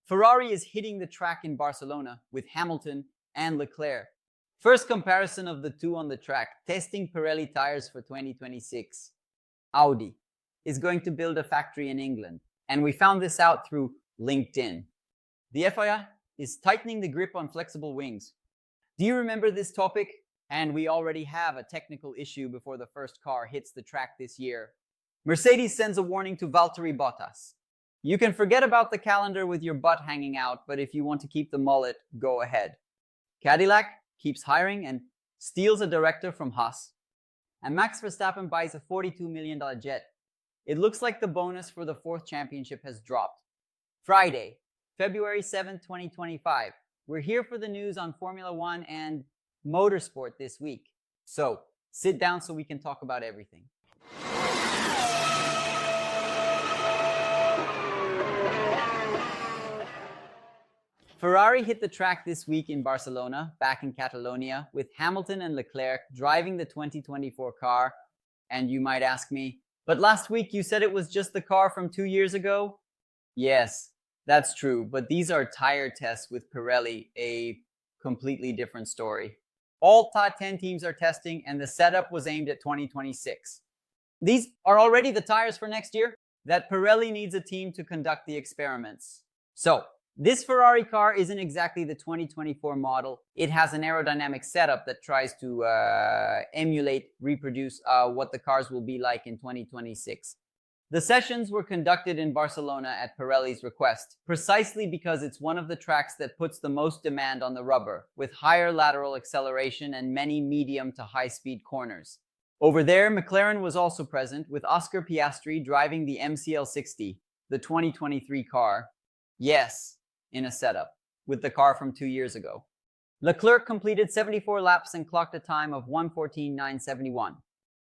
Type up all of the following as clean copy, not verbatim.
Ferrari is hitting the track in Barcelona with Hamilton and Leclerc. First comparison of the two on the track, testing Pirelli tires for 2026. Audi is going to build a factory in England, and we found this out through LinkedIn. The FIA is tightening the grip on flexible wings. Do you remember this topic? And we already have a technical issue before the first car hits the track this year. Mercedes sends a warning to Valtteri Bottas. You can forget about the calendar with your butt hanging out, but if you want to keep the mullet, go ahead. Cadillac keeps hiring and steals a director from Haas. And Max Verstappen buys a $42 million jet. It looks like the bonus for the fourth championship has dropped. Friday, February 7, 2025. We're here for the news on Formula One and Motorsport this week. So, sit down so we can talk about everything. Ferrari hit the track this week in Barcelona, back in Catalonia, with Hamilton and Leclerc driving the 2024 car. And you might ask me, but last week you said it was just the car from 2 years ago? Yes, that's true, but these are tire tests with Pirelli, a completely different story. All top 10 teams are testing, and the setup was aimed at 2026. These are already the tires for next year that Pirelli needs a team to conduct the experiments. So, this Ferrari car isn't exactly the 2024 model. It has an aerodynamic setup that tries to reproduce what the cars will be like in 2026. The sessions were conducted in Barcelona at Pirelli's request, precisely because it's one of the tracks that puts the most demand on the rubber, with higher lateral acceleration and many medium to high-speed corners. Over there, McLaren was also present, with Oscar Piastri driving the MCL60, the 2023 car. Yes, in a setup, with the car from 2 years ago. Leclerc completed 74 laps and clocked a time of 1:14.971.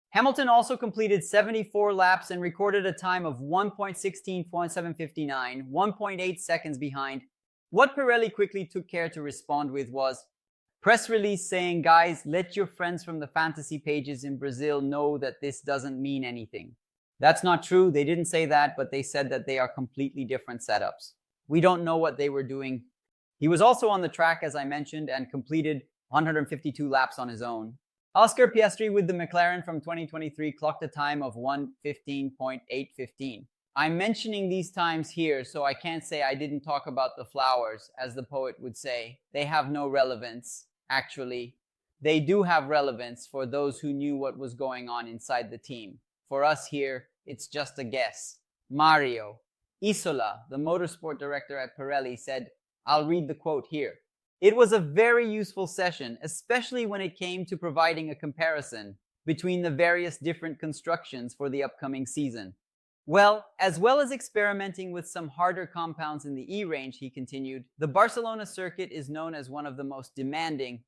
Hamilton also completed 74 laps and recorded a time of 1:16.759, 1.8 seconds behind. What Pirelli quickly took care to respond with was press release saying, guys, let your friends from the fantasy pages in Brazil know that this doesn't mean anything. That's not true. They didn't say that, but they said that they are completely different setups. We don't know what they were doing. He was also on the track, as I mentioned, and completed 152 laps on his own. Oscar Piastri with the McLaren from 2023 clocked a time of 1:15.815. I'm mentioning these times here, so I can't say I didn't talk about the flowers, as the poet would say. They have no relevance, actually. They do have relevance for those who knew what was going on inside the team. For us here, it's just a guess. Mario Isola, the motorsport director at Pirelli, said, I'll read the quote here. It was a very useful session, especially when it came to providing a comparison between the various different constructions for the upcoming season. Well as experimenting with some harder compounds in the E range, he continued, the Barcelona circuit is known as one of the most demanding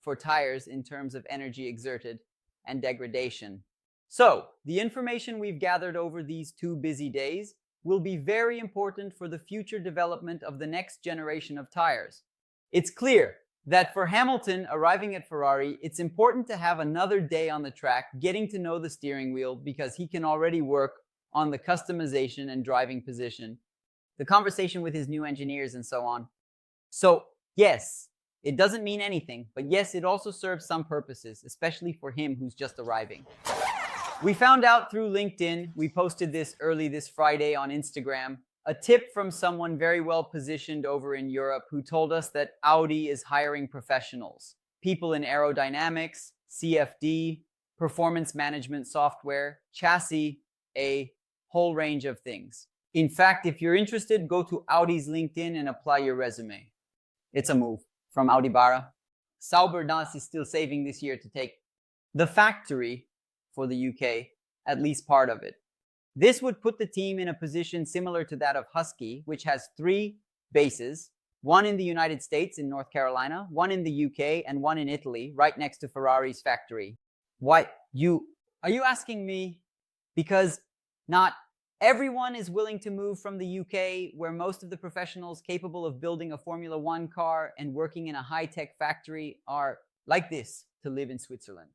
for tires in terms of energy exerted and degradation. So, the information we've gathered over these 2 busy days will be very important for the future development of the next generation of tires. It's clear that for Hamilton arriving at Ferrari, it's important to have another day on the track getting to know the steering wheel because he can already work on the customization and driving position, the conversation with his new engineers and so on. So yes, it doesn't mean anything, but yes, it also serves some purposes, especially for him who's just arriving. We found out through LinkedIn, we posted this early this Friday on Instagram, a tip from someone very well positioned over in Europe who told us that Audi is hiring professionals, people in aerodynamics, CFD, performance management software, chassis, a whole range of things. In fact, if you're interested, go to Audi's LinkedIn and apply your resume. It's a move from Audi Barra. Sauber Das is still saving this year to take the factory for the UK, at least part of it. This would put the team in a position similar to that of Husky, which has 3 bases, one in the United States in North Carolina, one in the UK, and one in Italy, right next to Ferrari's factory. Why? Are you asking me? Because not everyone is willing to move from the UK, where most of the professionals capable of building a Formula One car and working in a high-tech factory are like this, to live in Switzerland.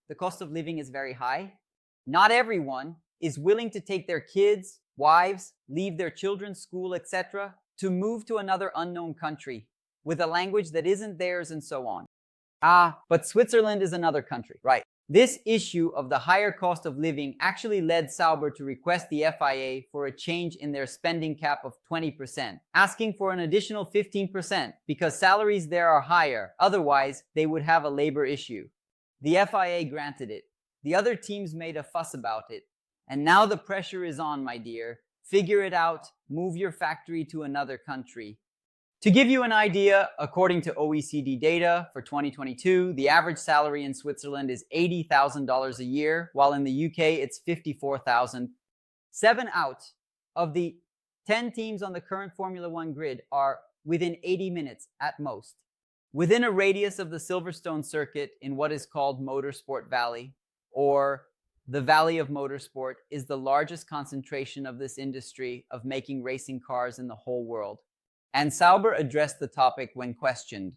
The cost of living is very high. Not everyone is willing to take their kids, wives, leave their children's school, etc., to move to another unknown country with a language that isn't theirs and so on. Ah, but Switzerland is another country, right? This issue of the higher cost of living actually led Sauber to request the FIA for a change in their spending cap of 20%, asking for an additional 15% because salaries there are higher. Otherwise, they would have a labor issue. The FIA granted it. The other teams made a fuss about it. And now the pressure is on, my dear. Figure it out. Move your factory to another country. To give you an idea, according to OECD data for 2022, the average salary in Switzerland is $80,000 a year, while in the UK it's $54,000. 7 out of the 10 teams on the current Formula One grid are within 80 minutes at most, within a radius of the Silverstone circuit in what is called Motorsport Valley, or the Valley of Motorsport, is the largest concentration of this industry of making racing cars in the whole world. And Sauber addressed the topic when questioned.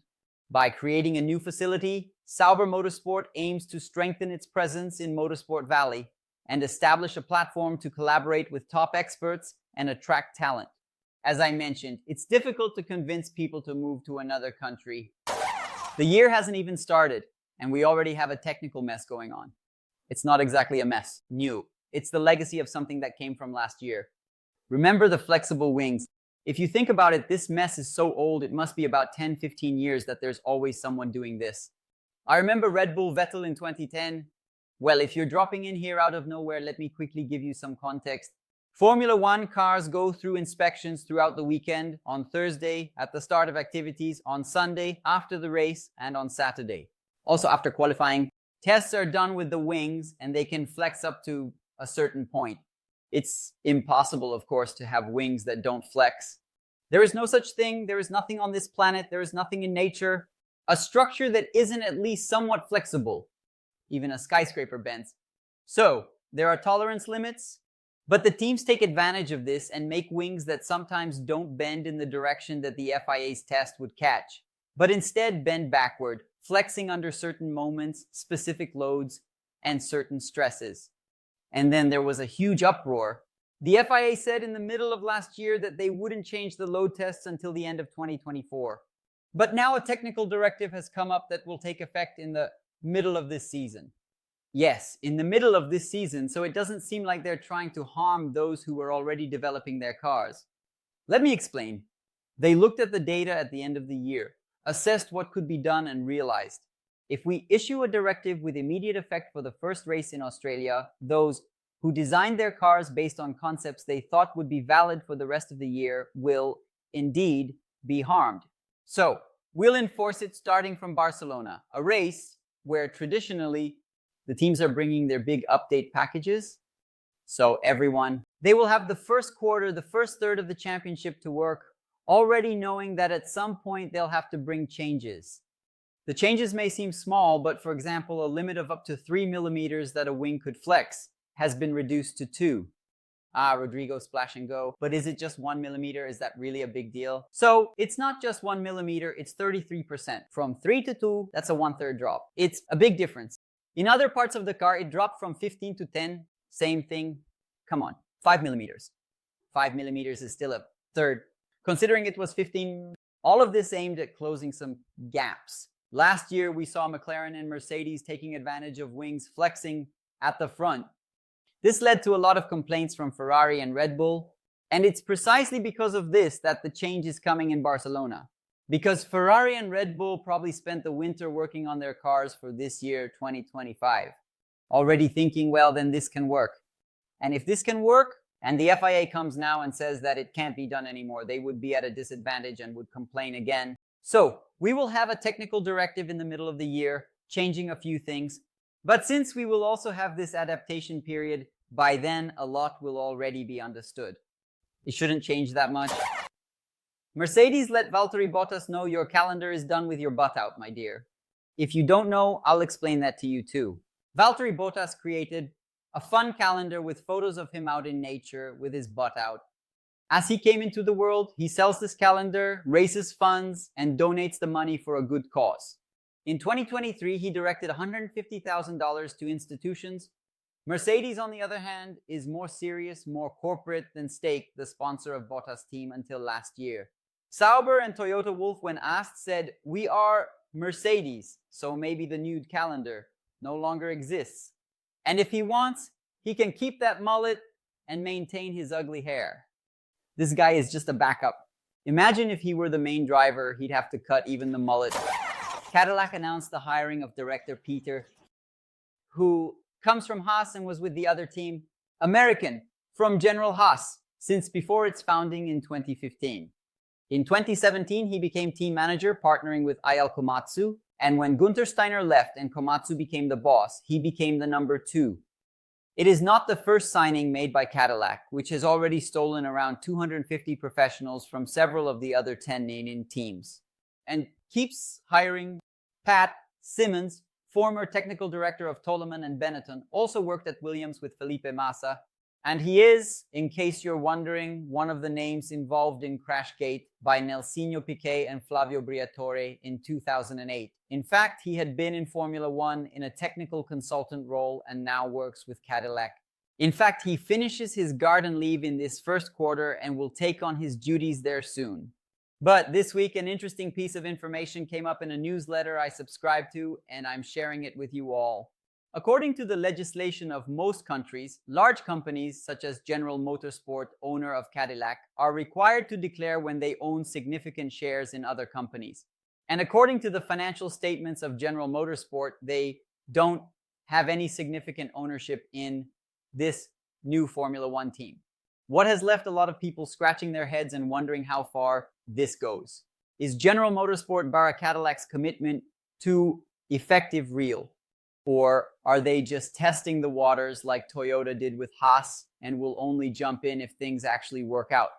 By creating a new facility, Sauber Motorsport aims to strengthen its presence in Motorsport Valley and establish a platform to collaborate with top experts and attract talent. As I mentioned, it's difficult to convince people to move to another country. The year hasn't even started, and we already have a technical mess going on. It's not exactly a mess, new. It's the legacy of something that came from last year. Remember the flexible wings. If you think about it, this mess is so old, it must be about 10-15 years that there's always someone doing this. I remember Red Bull Vettel in 2010. Well, if you're dropping in here out of nowhere, let me quickly give you some context. Formula One cars go through inspections throughout the weekend, on Thursday, at the start of activities, on Sunday, after the race, and on Saturday. Also, after qualifying, tests are done with the wings, and they can flex up to a certain point. It's impossible, of course, to have wings that don't flex. There is no such thing. There is nothing on this planet. There is nothing in nature. A structure that isn't at least somewhat flexible. Even a skyscraper bends. So, there are tolerance limits, but the teams take advantage of this and make wings that sometimes don't bend in the direction that the FIA's test would catch, but instead bend backward, flexing under certain moments, specific loads, and certain stresses. And then there was a huge uproar. The FIA said in the middle of last year that they wouldn't change the load tests until the end of 2024. But now a technical directive has come up that will take effect in the middle of this season. Yes, in the middle of this season, so it doesn't seem like they're trying to harm those who were already developing their cars. Let me explain. They looked at the data at the end of the year, assessed what could be done, and realized, if we issue a directive with immediate effect for the first race in Australia, those who designed their cars based on concepts they thought would be valid for the rest of the year will indeed be harmed. So, we'll enforce it starting from Barcelona, a race where traditionally the teams are bringing their big update packages. So they will have the first quarter, the first third of the championship to work, already knowing that at some point they'll have to bring changes. The changes may seem small, but for example, a limit of up to 3 millimeters that a wing could flex has been reduced to 2. Rodrigo splash and go. But is it just 1 millimeter? Is that really a big deal? So it's not just 1 millimeter, it's 33%. From 3 to 2, that's a 1/3 drop. It's a big difference. In other parts of the car, it dropped from 15 to 10. Same thing. Come on, 5 millimeters. 5 millimeters is still a third. Considering it was 15, all of this aimed at closing some gaps. Last year, we saw McLaren and Mercedes taking advantage of wings flexing at the front. This led to a lot of complaints from Ferrari and Red Bull, and it's precisely because of this that the change is coming in Barcelona. Because Ferrari and Red Bull probably spent the winter working on their cars for this year, 2025, already thinking, well, then this can work. And if this can work, and the FIA comes now and says that it can't be done anymore, they would be at a disadvantage and would complain again. So, we will have a technical directive in the middle of the year, changing a few things. But since we will also have this adaptation period, by then a lot will already be understood. It shouldn't change that much. Mercedes let Valtteri Bottas know your calendar is done with your butt out, my dear. If you don't know, I'll explain that to you too. Valtteri Bottas created a fun calendar with photos of him out in nature with his butt out. As he came into the world, he sells this calendar, raises funds, and donates the money for a good cause. In 2023, he directed $150,000 to institutions, Mercedes, on the other hand, is more serious, more corporate than Stake, the sponsor of Bottas' team until last year. Sauber and Toyota Wolff, when asked, said, "We are Mercedes, so maybe the nude calendar no longer exists. And if he wants, he can keep that mullet and maintain his ugly hair." This guy is just a backup. Imagine if he were the main driver, he'd have to cut even the mullet. Cadillac announced the hiring of director Peter, who comes from Haas and was with the other team, American, from General Haas, since before its founding in 2015. In 2017, he became team manager, partnering with Ayal Komatsu, and when Günther Steiner left and Komatsu became the boss, he became the number 2. It is not the first signing made by Cadillac, which has already stolen around 250 professionals from several of the other 10 named teams, and keeps hiring. Pat Simmons, former technical director of Toleman and Benetton, also worked at Williams with Felipe Massa, and he is, in case you're wondering, one of the names involved in Crashgate by Nelsinho Piquet and Flavio Briatore in 2008. In fact, he had been in Formula One in a technical consultant role and now works with Cadillac. In fact, he finishes his garden leave in this first quarter and will take on his duties there soon. But this week, an interesting piece of information came up in a newsletter I subscribe to, and I'm sharing it with you all. According to the legislation of most countries, large companies such as General Motorsport, owner of Cadillac, are required to declare when they own significant shares in other companies. And according to the financial statements of General Motorsport, they don't have any significant ownership in this new Formula One team. What has left a lot of people scratching their heads and wondering how far this goes? Is General Motorsport Cadillac's commitment to effective real? Or are they just testing the waters like Toyota did with Haas and will only jump in if things actually work out?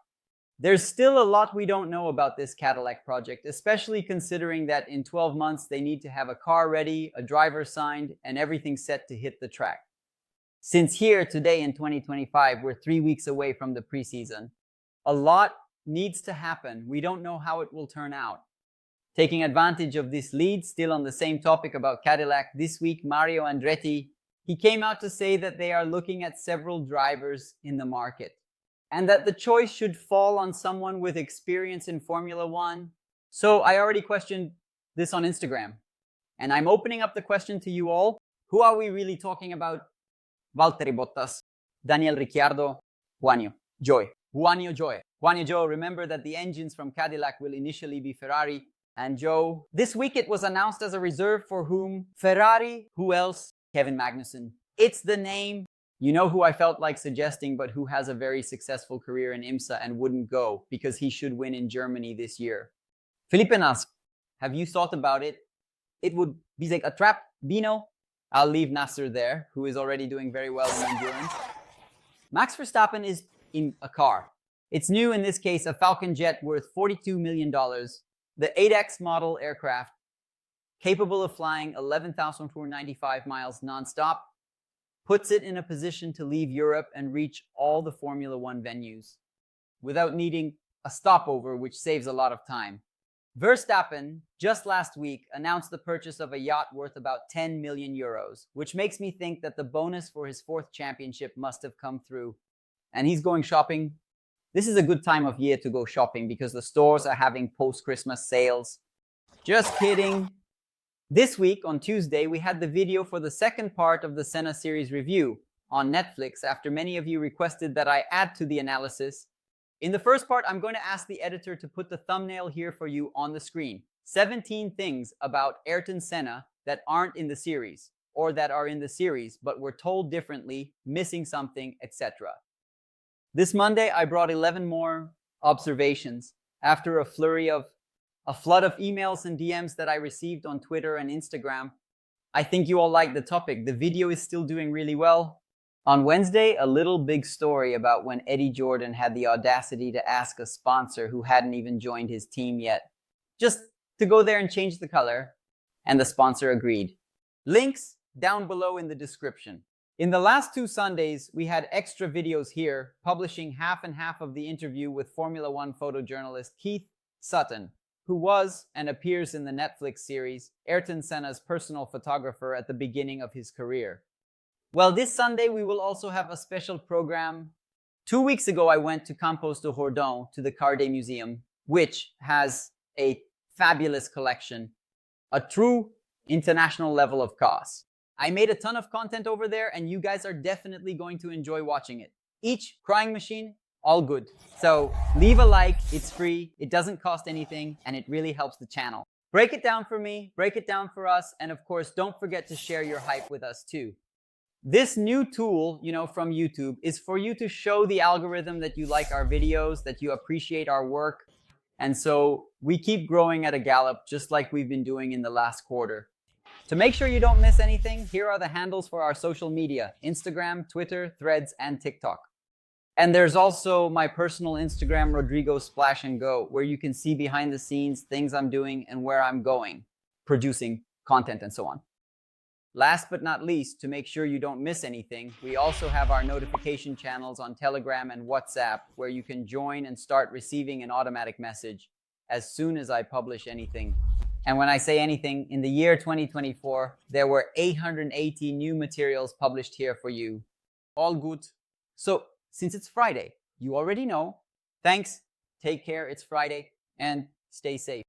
There's still a lot we don't know about this Cadillac project, especially considering that in 12 months they need to have a car ready, a driver signed, and everything set to hit the track. Since here today in 2025, we're 3 weeks away from the preseason, a lot needs to happen. We don't know how it will turn out. Taking advantage of this lead, still on the same topic about Cadillac, this week Mario Andretti, he came out to say that they are looking at several drivers in the market and that the choice should fall on someone with experience in Formula One. So I already questioned this on Instagram, and I'm opening up the question to you all. Who are we really talking about? Valtteri Bottas, Daniel Ricciardo, Guanyu Joy. Guanyu Joy. Guanyu Joe, remember that the engines from Cadillac will initially be Ferrari and Joe. This week it was announced as a reserve for whom? Ferrari. Who else? Kevin Magnussen. It's the name. You know who I felt like suggesting, but who has a very successful career in IMSA and wouldn't go because he should win in Germany this year. Felipe Nasr, have you thought about it? It would be like a trap. Bino? I'll leave Nasr there, who is already doing very well in endurance. Max Verstappen is in a car. It's new, in this case, a Falcon jet worth $42 million. The 8X model aircraft, capable of flying 11,495 miles nonstop, puts it in a position to leave Europe and reach all the Formula One venues without needing a stopover, which saves a lot of time. Verstappen, just last week, announced the purchase of a yacht worth about 10 million euros, which makes me think that the bonus for his 4th championship must have come through. And he's going shopping. This is a good time of year to go shopping because the stores are having post-Christmas sales. Just kidding. This week, on Tuesday, we had the video for the second part of the Senna series review on Netflix after many of you requested that I add to the analysis. In the first part, I'm going to ask the editor to put the thumbnail here for you on the screen. 17 things about Ayrton Senna that aren't in the series, or that are in the series but were told differently, missing something, etc. This Monday, I brought 11 more observations after a flood of emails and DMs that I received on Twitter and Instagram. I think you all like the topic. The video is still doing really well. On Wednesday, a little big story about when Eddie Jordan had the audacity to ask a sponsor who hadn't even joined his team yet, just to go there and change the color, and the sponsor agreed. Links down below in the description. In the last 2 Sundays, we had extra videos here, publishing half and half of the interview with Formula One photojournalist Keith Sutton, who was and appears in the Netflix series Ayrton Senna's personal photographer at the beginning of his career. Well, this Sunday we will also have a special program. 2 weeks ago I went to Campos de Jordão, to the 𝘾𝙤𝙢 Museum, which has a fabulous collection, a true international level of cars. I made a ton of content over there and you guys are definitely going to enjoy watching it. Each crying machine, all good. So leave a like, it's free, it doesn't cost anything, and it really helps the channel. Break it down for me, break it down for us, and of course, don't forget to share your hype with us too. This new tool, from YouTube is for you to show the algorithm that you like our videos, that you appreciate our work. And so we keep growing at a gallop, just like we've been doing in the last quarter. To make sure you don't miss anything, here are the handles for our social media: Instagram, Twitter, Threads, and TikTok. And there's also my personal Instagram, Rodrigo Splash and Go, where you can see behind the scenes things I'm doing and where I'm going, producing content and so on. Last but not least, to make sure you don't miss anything, we also have our notification channels on Telegram and WhatsApp, where you can join and start receiving an automatic message as soon as I publish anything. And when I say anything, in the year 2024, there were 880 new materials published here for you. All good. So, since it's Friday, you already know. Thanks, take care, it's Friday, and stay safe.